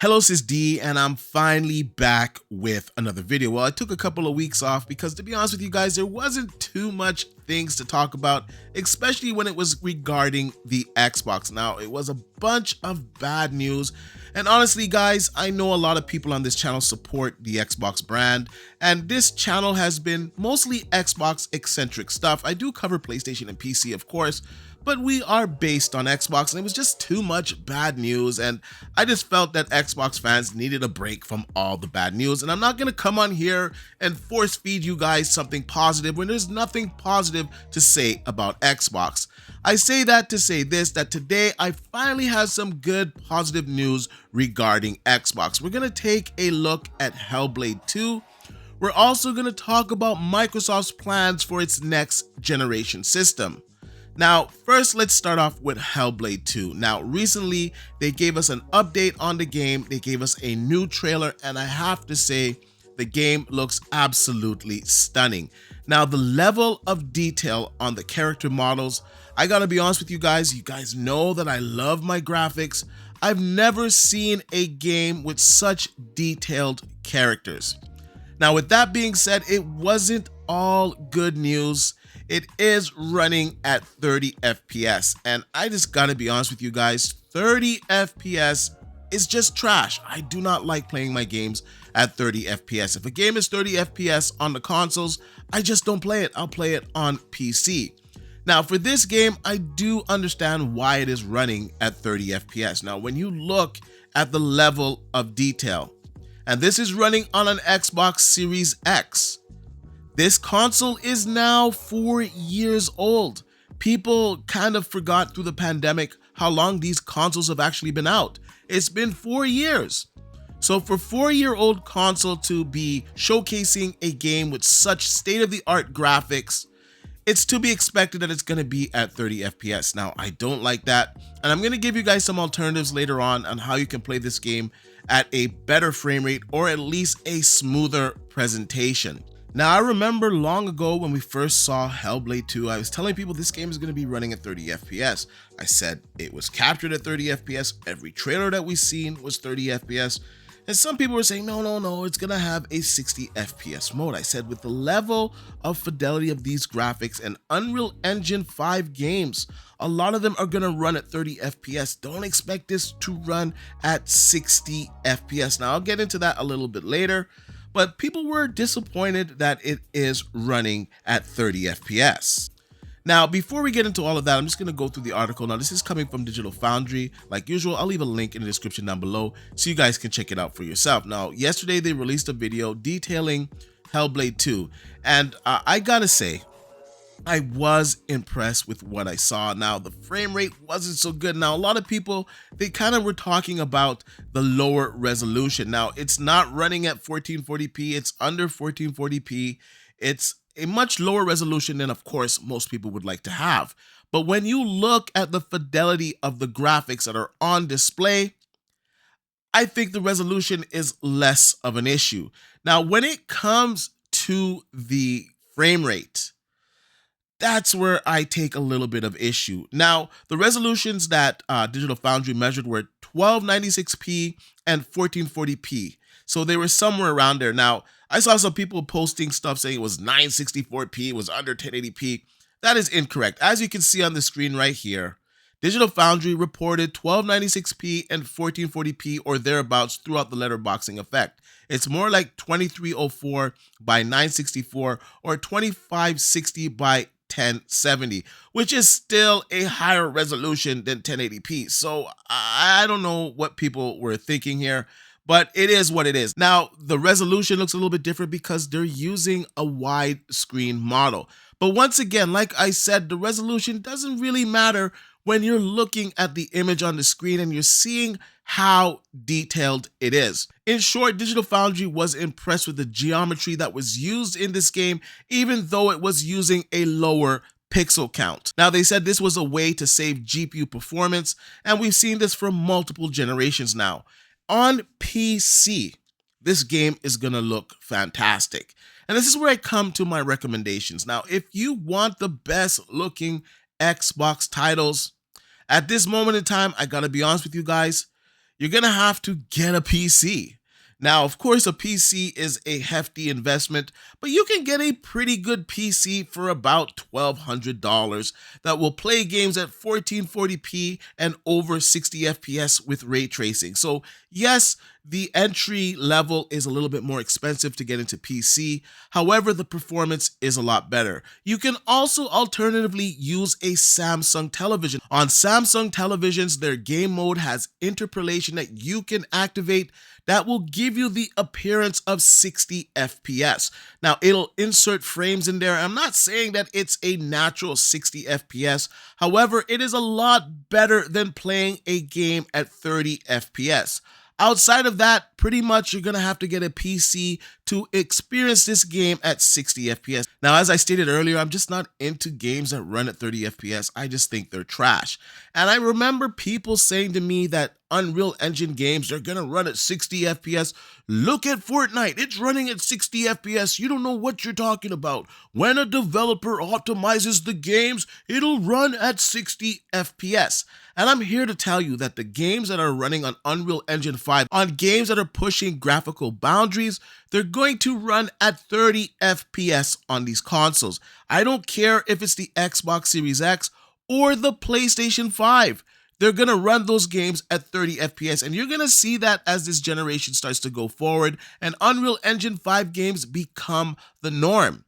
Hello, Sis D, and I'm finally back with another video. Well, I took a couple of weeks off because, to be honest with you guys, there wasn't too much things to talk about, especially when it was regarding the Xbox. Now, it was a bunch of bad news, and honestly, guys, I know a lot of people on this channel support the Xbox brand, and this channel has been mostly Xbox-eccentric stuff. I do cover PlayStation and PC, of course, but we are based on Xbox, and it was just too much bad news, and I just felt that Xbox fans needed a break from all the bad news. And I'm not gonna come on here and force feed you guys something positive when there's nothing positive to say about Xbox. I say that to say this, that today I finally have some good positive news regarding Xbox. We're gonna take a look at Hellblade 2. We're also gonna talk about Microsoft's plans for its next generation system. Now, first, let's start off with Hellblade 2. Now, recently, they gave us an update on the game. They gave us a new trailer, and I have to say, the game looks absolutely stunning. Now, the level of detail on the character models, I gotta be honest with you guys know that I love my graphics. I've never seen a game with such detailed characters. Now, with that being said, it wasn't all good news. It is running at 30 FPS, and I just gotta be honest with you guys, 30 FPS is just trash. I do not like playing my games at 30 FPS. If a game is 30 FPS on the consoles, I just don't play it. I'll play it on PC. Now, for this game, I do understand why it is running at 30 FPS. Now, when you look at the level of detail, and this is running on an Xbox Series X, this console is now 4 years old. People kind of forgot through the pandemic how long these consoles have actually been out. It's been 4 years. So for 4-year-old console to be showcasing a game with such state-of-the-art graphics, it's to be expected that it's going to be at 30 FPS. Now, I don't like that, and I'm going to give you guys some alternatives later on how you can play this game at a better frame rate or at least a smoother presentation. Now, I remember long ago when we first saw Hellblade 2, I was telling people this game is going to be running at 30 FPS. I said it was captured at 30 FPS. Every trailer that we've seen was 30 FPS. And some people were saying, no, it's going to have a 60 FPS mode. I said with the level of fidelity of these graphics and Unreal Engine 5 games, a lot of them are going to run at 30 FPS. Don't expect this to run at 60 FPS. Now, I'll get into that a little bit later. But people were disappointed that it is running at 30 FPS. Now, before we get into all of that, I'm just going to go through the article. Now, this is coming from Digital Foundry. Like usual, I'll leave a link in the description down below so you guys can check it out for yourself. Now, yesterday they released a video detailing Hellblade 2, and I gotta say, I was impressed with what I saw. Now, the frame rate wasn't so good. Now, a lot of people, they kind of were talking about the lower resolution. Now, it's not running at 1440p. It's under 1440p. It's a much lower resolution than, of course, most people would like to have. But when you look at the fidelity of the graphics that are on display, I think the resolution is less of an issue. Now, when it comes to the frame rate, that's where I take a little bit of issue. Now, the resolutions that Digital Foundry measured were 1296p and 1440p. So they were somewhere around there. Now, I saw some people posting stuff saying it was 964p, it was under 1080p. That is incorrect. As you can see on the screen right here, Digital Foundry reported 1296p and 1440p or thereabouts throughout the letterboxing effect. It's more like 2304 by 964 or 2560 by 1070, which is still a higher resolution than 1080p. So I don't know what people were thinking here, but it is what it is. Now, the resolution looks a little bit different because they're using a widescreen model. But once again, like I said, the resolution doesn't really matter when you're looking at the image on the screen and you're seeing how detailed it is. In short, Digital Foundry was impressed with the geometry that was used in this game, even though it was using a lower pixel count. Now, they said this was a way to save GPU performance, and we've seen this for multiple generations now. On PC, this game is gonna look fantastic. And this is where I come to my recommendations. Now, if you want the best looking Xbox titles, at this moment in time, I gotta be honest with you guys, you're going to have to get a PC. Now, of course, a PC is a hefty investment, but you can get a pretty good PC for about $1,200 that will play games at 1440p and over 60 FPS with ray tracing. So, yes, the entry level is a little bit more expensive to get into PC. However, the performance is a lot better. You can also alternatively use a Samsung television. On Samsung televisions, their game mode has interpolation that you can activate that will give you the appearance of 60 FPS. Now, it'll insert frames in there. I'm not saying that it's a natural 60 FPS. However, it is a lot better than playing a game at 30 FPS. Outside of that, pretty much you're going to have to get a PC to experience this game at 60 FPS. Now, as I stated earlier, I'm just not into games that run at 30 FPS. I just think they're trash. And I remember people saying to me that Unreal Engine games are going to run at 60 FPS. Look at Fortnite. It's running at 60 FPS. You don't know what you're talking about. When a developer optimizes the games, it'll run at 60 FPS. And I'm here to tell you that the games that are running on Unreal Engine 5, on games that are pushing graphical boundaries, they're going to run at 30 FPS on these consoles. I don't care if it's the Xbox Series X or the PlayStation 5. They're going to run those games at 30 FPS, and you're going to see that as this generation starts to go forward and Unreal Engine 5 games become the norm.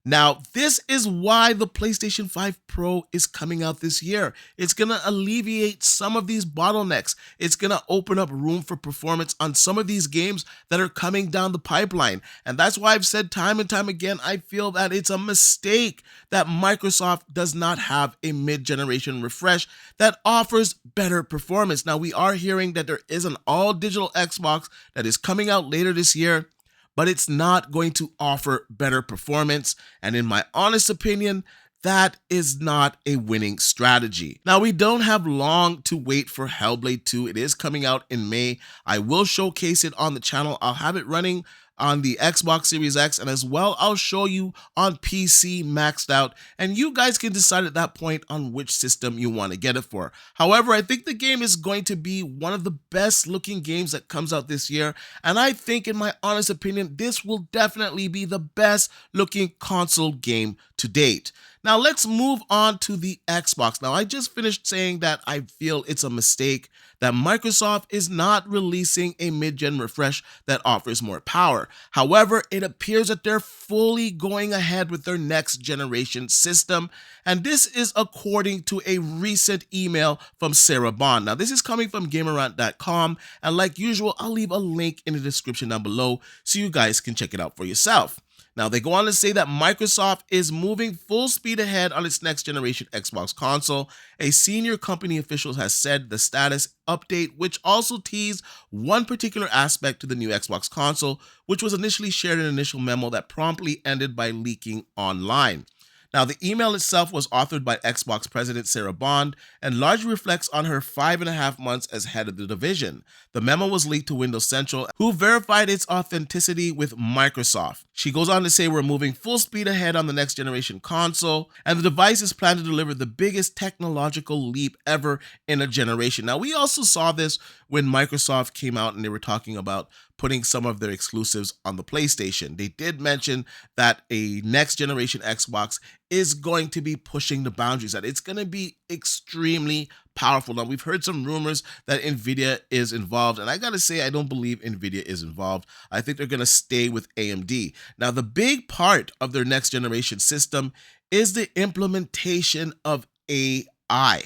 Now, this is why the PlayStation 5 Pro is coming out this year. It's going to alleviate some of these bottlenecks. It's going to open up room for performance on some of these games that are coming down the pipeline. And that's why I've said time and time again, I feel that it's a mistake that Microsoft does not have a mid-generation refresh that offers better performance. Now, we are hearing that there is an all-digital Xbox that is coming out later this year, but it's not going to offer better performance. And in my honest opinion, that is not a winning strategy. Now, we don't have long to wait for Hellblade 2. It is coming out in May. I will showcase it on the channel. I'll have it running on the Xbox Series X, and as well, I'll show you on PC maxed out, and you guys can decide at that point on which system you want to get it for. However, I think the game is going to be one of the best looking games that comes out this year, and I think, in my honest opinion, this will definitely be the best looking console game to date. Now, let's move on to the Xbox. Now, I just finished saying that I feel it's a mistake that Microsoft is not releasing a mid-gen refresh that offers more power. However, it appears that they're fully going ahead with their next generation system, and this is according to a recent email from Sarah Bond. Now, this is coming from Gamerant.com, and like usual, I'll leave a link in the description down below so you guys can check it out for yourself. Now, they go on to say that Microsoft is moving full speed ahead on its next generation Xbox console. A senior company official has said the status update, which also teased one particular aspect to the new Xbox console, which was initially shared in an initial memo that promptly ended by leaking online. Now, the email itself was authored by Xbox President Sarah Bond and largely reflects on her 5.5 months as head of the division. The memo was leaked to Windows Central, who verified its authenticity with Microsoft. She goes on to say we're moving full speed ahead on the next generation console, and the device is planned to deliver the biggest technological leap ever in a generation. Now, we also saw this when Microsoft came out and they were talking about putting some of their exclusives on the PlayStation. They did mention that a next generation Xbox is going to be pushing the boundaries, that it's going to be extremely powerful. Now, we've heard some rumors that Nvidia is involved, and I gotta say, I don't believe Nvidia is involved. I think they're gonna stay with AMD. Now, the big part of their next generation system is the implementation of AI.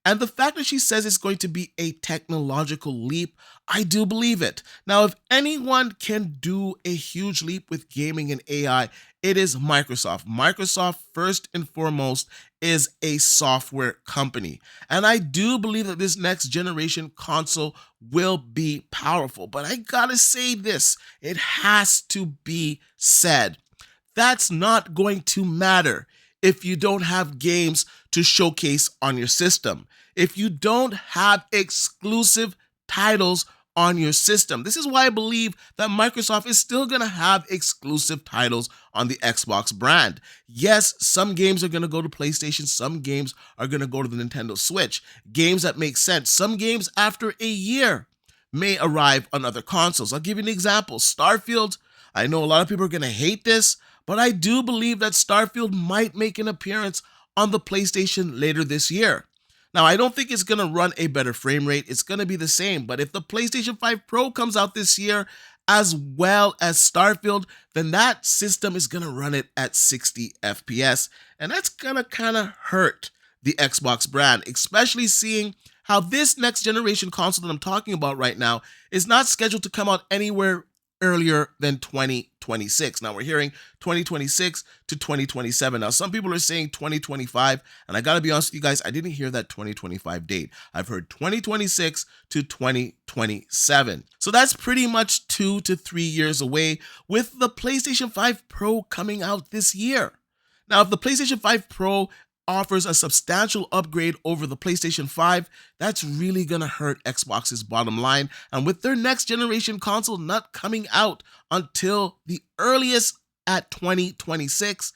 And the fact that she says it's going to be a technological leap, I do believe it. Now, if anyone can do a huge leap with gaming and AI, it is Microsoft. Microsoft, first and foremost, is a software company. And I do believe that this next generation console will be powerful. But I gotta say this, it has to be said. That's not going to matter if you don't have games to showcase on your system, if you don't have exclusive titles on your system. This is why I believe that Microsoft is still going to have exclusive titles on the Xbox brand. Yes, some games are going to go to PlayStation, some games are going to go to the Nintendo Switch, games that make sense, some games after a year may arrive on other consoles. I'll give you an example. Starfield, I know a lot of people are going to hate this, but I do believe that Starfield might make an appearance on the PlayStation later this year. Now, I don't think it's going to run a better frame rate. It's going to be the same. But if the PlayStation 5 Pro comes out this year, as well as Starfield, then that system is going to run it at 60 FPS. And that's going to kind of hurt the Xbox brand, especially seeing how this next generation console that I'm talking about right now is not scheduled to come out anywhere earlier than 2026. Now we're hearing 2026 to 2027. Now some people are saying 2025, and I gotta be honest with you guys, I didn't hear that 2025 date. I've heard 2026 to 2027. So that's pretty much 2 to 3 years away, with the PlayStation 5 Pro coming out this year. Now if the PlayStation 5 Pro offers a substantial upgrade over the PlayStation 5, that's really gonna hurt Xbox's bottom line. And with their next generation console not coming out until the earliest at 2026,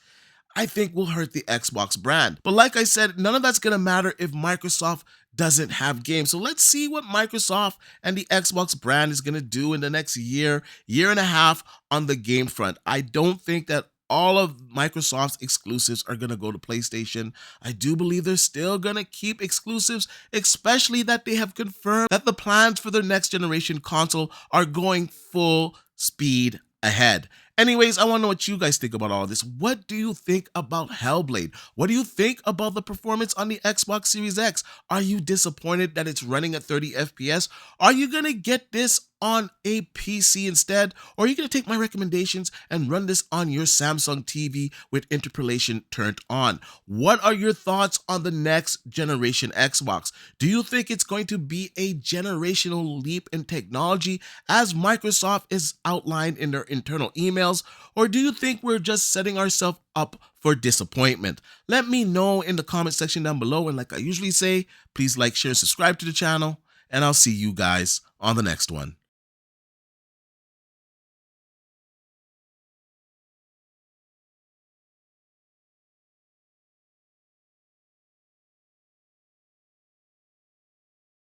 I think will hurt the Xbox brand. But like I said, none of that's gonna matter if Microsoft doesn't have games. So let's see what Microsoft and the Xbox brand is gonna do in the next year and a half on the game front. I don't think that all of Microsoft's exclusives are going to go to PlayStation. I do believe they're still going to keep exclusives, especially that they have confirmed that the plans for their next generation console are going full speed ahead. Anyways, I want to know what you guys think about all of this. What do you think about Hellblade? What do you think about the performance on the Xbox Series X? Are you disappointed that it's running at 30 FPS? Are you going to get this on a PC instead? Or are you going to take my recommendations and run this on your Samsung TV with interpolation turned on? What are your thoughts on the next generation Xbox? Do you think it's going to be a generational leap in technology as Microsoft is outlined in their internal emails? Or do you think we're just setting ourselves up for disappointment? Let me know in the comment section down below. And like I usually say, please like, share, and subscribe to the channel. And I'll see you guys on the next one.